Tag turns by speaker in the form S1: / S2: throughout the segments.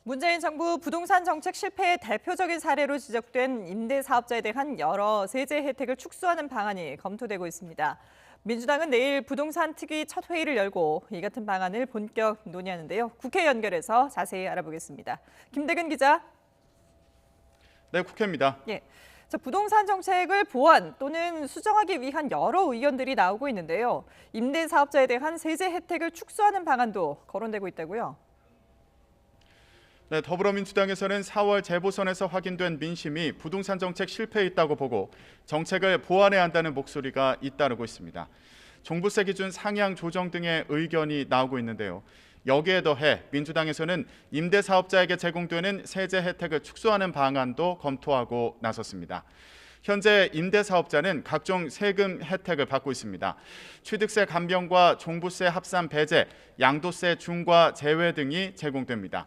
S1: 문재인 정부 부동산 정책 실패의 대표적인 사례로 지적된 임대사업자에 대한 여러 세제 혜택을 축소하는 방안이 검토되고 있습니다. 민주당은 내일 부동산 특위 첫 회의를 열고 이 같은 방안을 본격 논의하는데요. 국회 연결해서 자세히 알아보겠습니다. 김대근 기자.
S2: 네, 국회입니다.
S1: 예. 부동산 정책을 보완 또는 수정하기 위한 여러 의견들이 나오고 있는데요. 임대사업자에 대한 세제 혜택을 축소하는 방안도 거론되고 있다고요.
S2: 네, 더불어민주당에서는 4월 재보선에서 확인된 민심이 부동산 정책 실패에 있다고 보고 정책을 보완해야 한다는 목소리가 잇따르고 있습니다. 종부세 기준 상향 조정 등의 의견이 나오고 있는데요. 여기에 더해 민주당에서는 임대사업자에게 제공되는 세제 혜택을 축소하는 방안도 검토하고 나섰습니다. 현재 임대사업자는 각종 세금 혜택을 받고 있습니다. 취득세 감면과 종부세 합산 배제, 양도세 중과 제외 등이 제공됩니다.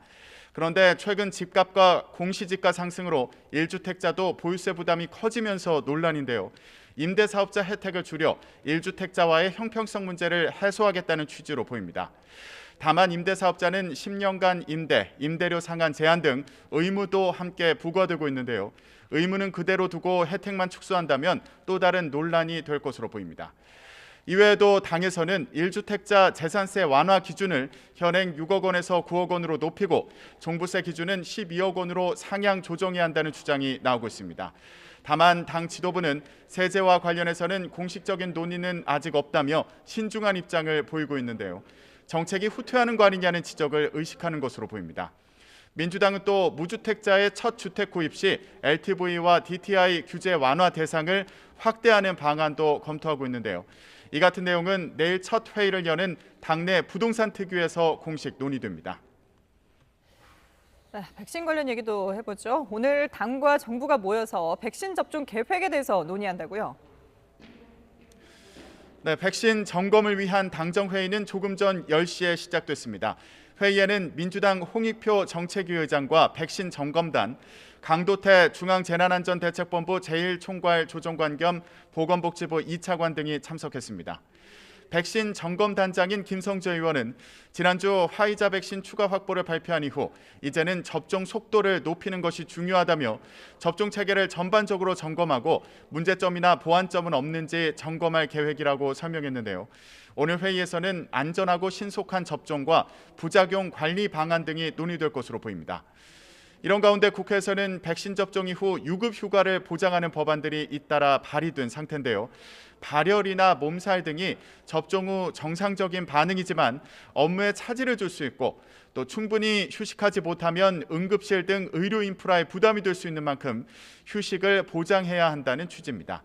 S2: 그런데 최근 집값과 공시지가 상승으로 1주택자도 보유세 부담이 커지면서 논란인데요. 임대사업자 혜택을 줄여 1주택자와의 형평성 문제를 해소하겠다는 취지로 보입니다. 다만 임대사업자는 10년간 임대, 임대료 상한 제한 등 의무도 함께 부과되고 있는데요. 의무는 그대로 두고 혜택만 축소한다면 또 다른 논란이 될 것으로 보입니다. 이외에도 당에서는 1주택자 재산세 완화 기준을 현행 6억 원에서 9억 원으로 높이고 종부세 기준은 12억 원으로 상향 조정해야 한다는 주장이 나오고 있습니다. 다만 당 지도부는 세제와 관련해서는 공식적인 논의는 아직 없다며 신중한 입장을 보이고 있는데요. 정책이 후퇴하는 거 아니냐는 지적을 의식하는 것으로 보입니다. 민주당은 또 무주택자의 첫 주택 구입 시 LTV와 DTI 규제 완화 대상을 확대하는 방안도 검토하고 있는데요. 이 같은 내용은 내일 첫 회의를 여는 당내 부동산 특위에서 공식 논의됩니다.
S1: 네, 백신 관련 얘기도 해보죠. 오늘 당과 정부가 모여서 백신 접종 계획에 대해서 논의한다고요?
S2: 네, 백신 점검을 위한 당정회의는 조금 전 10시에 시작됐습니다. 회의에는 민주당 홍익표 정책위 의장과 백신 점검단, 강도태 중앙재난안전대책본부 제1총괄 조정관 겸 보건복지부 2차관 등이 참석했습니다. 백신 점검단장인 김성재 의원은 지난주 화이자 백신 추가 확보를 발표한 이후 이제는 접종 속도를 높이는 것이 중요하다며 접종 체계를 전반적으로 점검하고 문제점이나 보완점은 없는지 점검할 계획이라고 설명했는데요. 오늘 회의에서는 안전하고 신속한 접종과 부작용 관리 방안 등이 논의될 것으로 보입니다. 이런 가운데 국회에서는 백신 접종 이후 유급 휴가를 보장하는 법안들이 잇따라 발의된 상태인데요. 발열이나 몸살 등이 접종 후 정상적인 반응이지만 업무에 차질을 줄 수 있고 또 충분히 휴식하지 못하면 응급실 등 의료 인프라에 부담이 될 수 있는 만큼 휴식을 보장해야 한다는 취지입니다.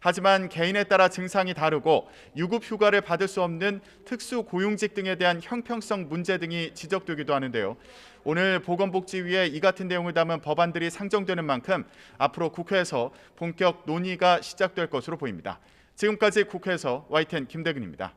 S2: 하지만 개인에 따라 증상이 다르고 유급 휴가를 받을 수 없는 특수 고용직 등에 대한 형평성 문제 등이 지적되기도 하는데요. 오늘 보건복지위에 이 같은 내용을 담은 법안들이 상정되는 만큼 앞으로 국회에서 본격 논의가 시작될 것으로 보입니다. 지금까지 국회에서 YTN 김대근입니다.